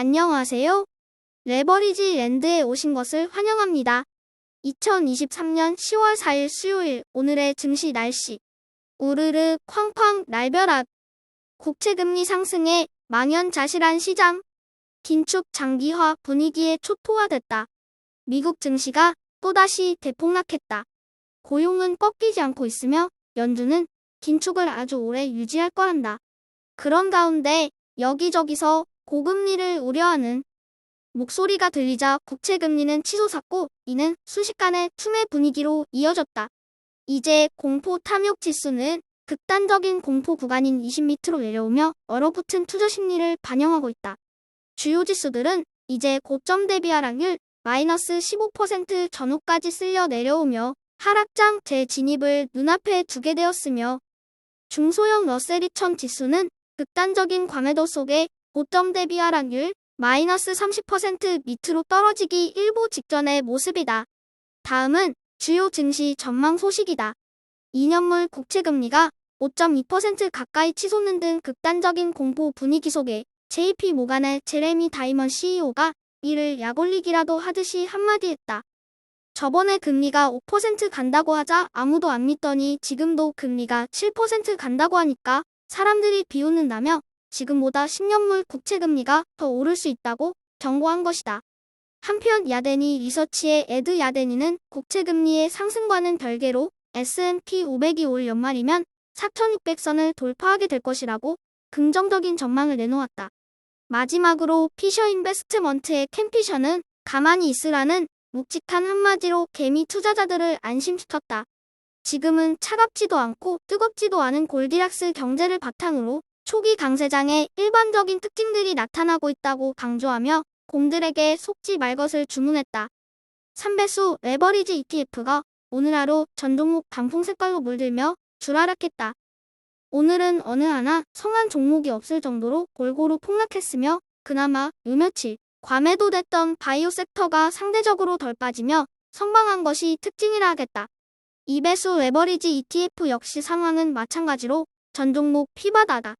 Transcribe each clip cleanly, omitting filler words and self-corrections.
안녕하세요. 레버리지 랜드에 오신 것을 환영합니다. 2023년 10월 4일 수요일 오늘의 증시 날씨. 우르르 쾅쾅 날벼락. 국채금리 상승에 망연자실한 시장. 긴축 장기화 분위기에 초토화됐다. 미국 증시가 또다시 대폭락했다. 고용은 꺾이지 않고 있으며 연준은 긴축을 아주 오래 유지할 거란다. 그런 가운데 여기저기서 고금리를 우려하는 목소리가 들리자 국채금리는 치솟았고 이는 순식간에 투매 분위기로 이어졌다. 이제 공포 탐욕 지수는 극단적인 공포 구간인 20밑으로 내려오며 얼어붙은 투자 심리를 반영하고 있다. 주요 지수들은 이제 고점 대비 하락률 마이너스 15% 전후까지 쓸려 내려오며 하락장 재진입을 눈앞에 두게 되었으며 중소형 러셀 2000 지수는 극단적인 과매도 속에 고점 대비 하락률 마이너스 30% 밑으로 떨어지기 일보 직전의 모습이다. 다음은 주요 증시 전망 소식이다. 2년물 국채금리가 5.2% 가까이 치솟는 등 극단적인 공포 분위기 속에 JP 모간의 제레미 다이먼 CEO가 이를 약올리기라도 하듯이 한마디 했다. 저번에 금리가 5% 간다고 하자 아무도 안 믿더니 지금도 금리가 7% 간다고 하니까 사람들이 비웃는다며 지금보다 10년물 국채금리가 더 오를 수 있다고 경고한 것이다. 한편 야데니 리서치의 에드 야데니는 국채금리의 상승과는 별개로 S&P 500이 올 연말이면 4,600선을 돌파하게 될 것이라고 긍정적인 전망을 내놓았다. 마지막으로 피셔 인베스트먼트의 캠 피셔는 가만히 있으라는 묵직한 한마디로 개미 투자자들을 안심시켰다. 지금은 차갑지도 않고 뜨겁지도 않은 골디락스 경제를 바탕으로 초기 강세장의 일반적인 특징들이 나타나고 있다고 강조하며 공들에게 속지 말 것을 주문했다. 3배수 레버리지 ETF가 오늘 하루 전 종목 단풍 색깔로 물들며 줄하락했다. 오늘은 어느 하나 성한 종목이 없을 정도로 골고루 폭락했으며 그나마 요 며칠 과매도됐던 바이오 섹터가 상대적으로 덜 빠지며 성방한 것이 특징이라 하겠다. 2배수 레버리지 ETF 역시 상황은 마찬가지로 전 종목 피바다다.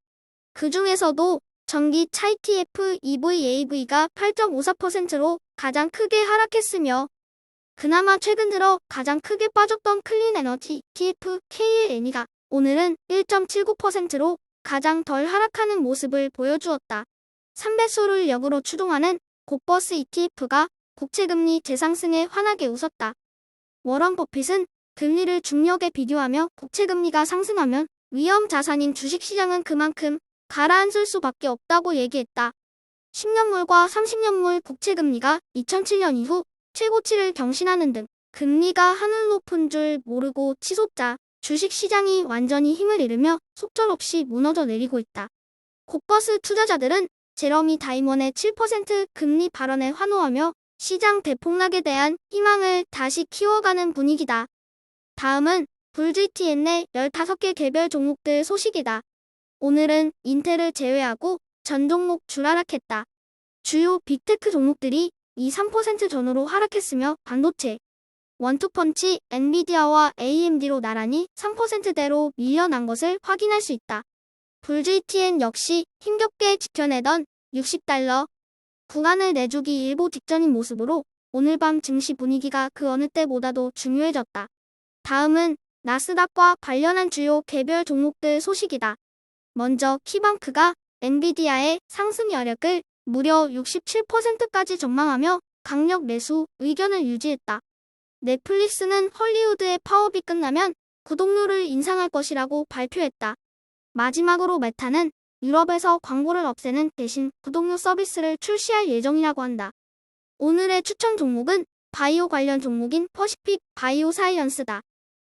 그 중에서도 전기차 ETF EVAV가 8.54%로 가장 크게 하락했으며 그나마 최근 들어 가장 크게 빠졌던 클린에너지 ETF KLN이가 오늘은 1.79%로 가장 덜 하락하는 모습을 보여주었다. 3배수를 역으로 추동하는 고버스 ETF가 국채금리 재상승에 환하게 웃었다. 워런 버핏은 금리를 중력에 비교하며 국채금리가 상승하면 위험 자산인 주식시장은 그만큼 가라앉을 수밖에 없다고 얘기했다. 10년물과 30년물 국채금리가 2007년 이후 최고치를 경신하는 등 금리가 하늘 높은 줄 모르고 치솟자 주식시장이 완전히 힘을 잃으며 속절없이 무너져 내리고 있다. 고버스 투자자들은 제러미 다이먼의 7% 금리 발언에 환호하며 시장 대폭락에 대한 희망을 다시 키워가는 분위기다. 다음은 불GTN의 15개 개별 종목들 소식이다. 오늘은 인텔을 제외하고 전 종목 줄하락했다. 주요 빅테크 종목들이 2~3% 전후로 하락했으며 반도체, 원투펀치, 엔비디아와 AMD로 나란히 3%대로 밀려난 것을 확인할 수 있다. 불GTN 역시 힘겹게 지켜내던 $60 구간을 내주기 일보 직전인 모습으로 오늘 밤 증시 분위기가 그 어느 때보다도 중요해졌다. 다음은 나스닥과 관련한 주요 개별 종목들 소식이다. 먼저 키방크가 엔비디아의 상승 여력을 무려 67%까지 전망하며 강력 매수 의견을 유지했다. 넷플릭스는 헐리우드의 파업이 끝나면 구독료를 인상할 것이라고 발표했다. 마지막으로 메타는 유럽에서 광고를 없애는 대신 구독료 서비스를 출시할 예정이라고 한다. 오늘의 추천 종목은 바이오 관련 종목인 퍼시픽 바이오 사이언스다.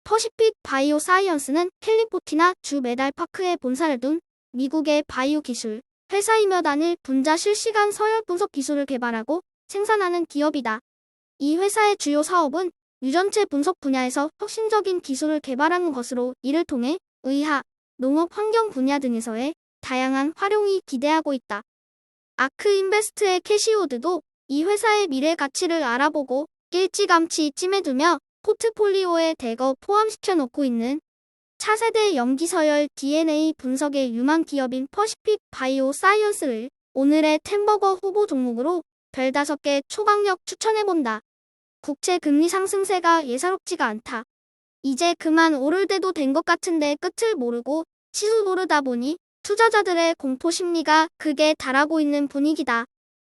퍼시픽 바이오 사이언스는 캘리포티나 주 메달파크에 본사를 둔 미국의 바이오 기술 회사이며 단일 분자 실시간 서열 분석 기술을 개발하고 생산하는 기업이다. 이 회사의 주요 사업은 유전체 분석 분야에서 혁신적인 기술을 개발하는 것으로 이를 통해 의학, 농업 환경 분야 등에서의 다양한 활용이 기대하고 있다. 아크인베스트의 캐시우드도 이 회사의 미래 가치를 알아보고 일찌감치 찜해두며 포트폴리오에 대거 포함시켜 놓고 있는 차세대 염기서열 DNA 분석의 유망 기업인 퍼시픽 바이오 사이언스를 오늘의 템버거 후보 종목으로 별 5개 초강력 추천해본다. 국채 금리 상승세가 예사롭지가 않다. 이제 그만 오를 때도 된 것 같은데 끝을 모르고 치솟 오르다 보니 투자자들의 공포 심리가 극에 달하고 있는 분위기다.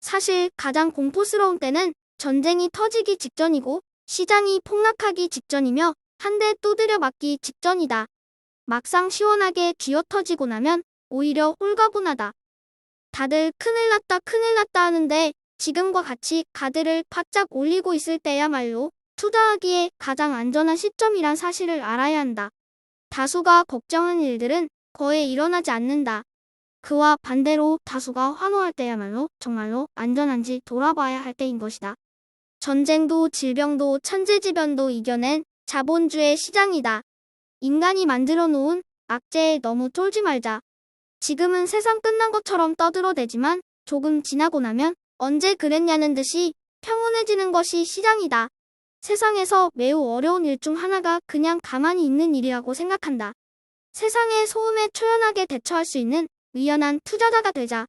사실 가장 공포스러운 때는 전쟁이 터지기 직전이고 시장이 폭락하기 직전이며 한 대 두드려 맞기 직전이다. 막상 시원하게 쥐어터지고 나면 오히려 홀가분하다. 다들 큰일 났다 하는데 지금과 같이 가드를 바짝 올리고 있을 때야말로 투자하기에 가장 안전한 시점이란 사실을 알아야 한다. 다수가 걱정하는 일들은 거의 일어나지 않는다. 그와 반대로 다수가 환호할 때야말로 정말로 안전한지 돌아봐야 할 때인 것이다. 전쟁도 질병도 천재지변도 이겨낸 자본주의 시장이다. 인간이 만들어 놓은 악재에 너무 쫄지 말자. 지금은 세상 끝난 것처럼 떠들어대지만 조금 지나고 나면 언제 그랬냐는 듯이 평온해지는 것이 시장이다. 세상에서 매우 어려운 일 중 하나가 그냥 가만히 있는 일이라고 생각한다. 세상의 소음에 초연하게 대처할 수 있는 유연한 투자자가 되자.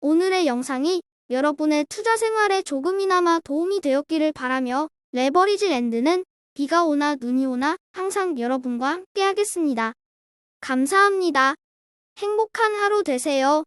오늘의 영상이 여러분의 투자 생활에 조금이나마 도움이 되었기를 바라며 레버리지 랜드는 비가 오나 눈이 오나 항상 여러분과 함께 하겠습니다. 감사합니다. 행복한 하루 되세요.